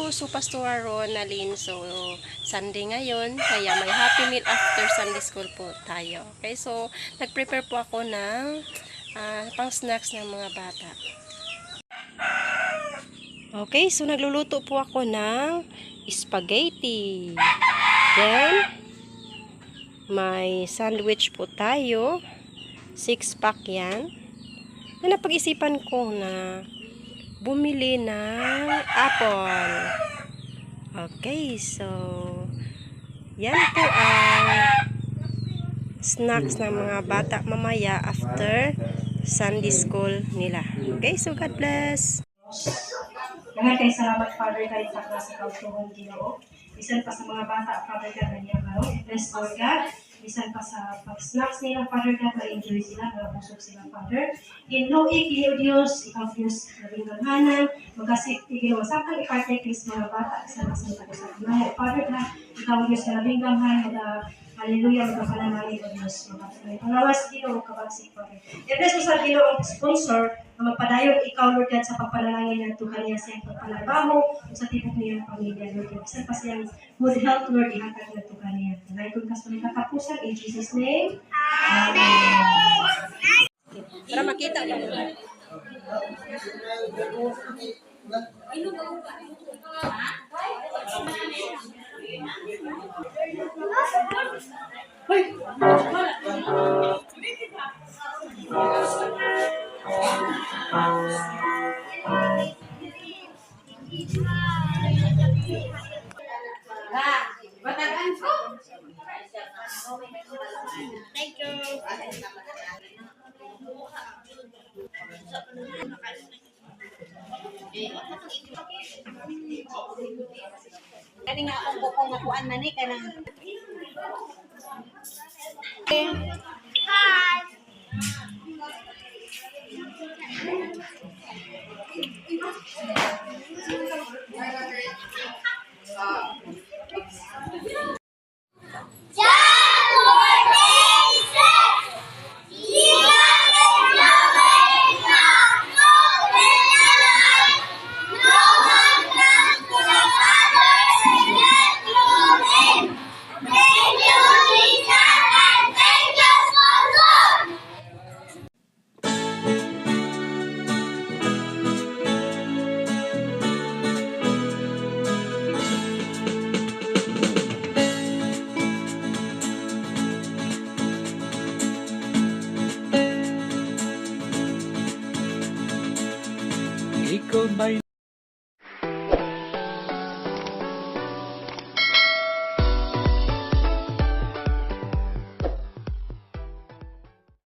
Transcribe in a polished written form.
So, Pastor Ronalyn. So, Sunday ngayon. Kaya may happy meal after Sunday school po tayo. Okay, so, nag-prepare po ako ng pang snacks ng mga bata. Okay, so nagluluto po ako ng spaghetti. Then, may sandwich po tayo. 6-pack yan. Na napag-isipan ko na bumili ng apple. Okay, so yan po ang snacks ng mga bata mamaya after Sunday school nila. Okay, so God bless. Daghang kay salamat, Father God, sa klase kautuhong Ginoo. Bisan pa sa mga bata, Father God, na niya karon. Bless, Lord God. Bisan pa sa pag-snacks nila, Father God, ma-enjoy sila, ma-busog sila, Father. Inuig, Ginoo Diyos, ikaw Diyos, labing ganghanan, magkasik, Ginoo, sakang iparteklis mga bata, sa masang sa kamay. Father God, ikaw Diyos, labing ganghanan, hallelujah, magkapanalangin o Diyos. Panglawas, Ginoo, kabagsik, Father. I-bless mo sa Ginoo ang sponsor, na magpadayon ikaw, Lord God, sa pagpanalangin ng Tuhan niya sa iyong pagpalabamo sa tibok niyang pamilya, Lord God. Sa pasiyang good health, Lord, ihatag ng Tuhan niya. Tunay kong kasunod katapusan, in Jesus' name. Amen. Para makita mo. Batagan ko. Thank you. Kani nga akong bukong nakuan man ni kanang. Hi. Ikaw ba'y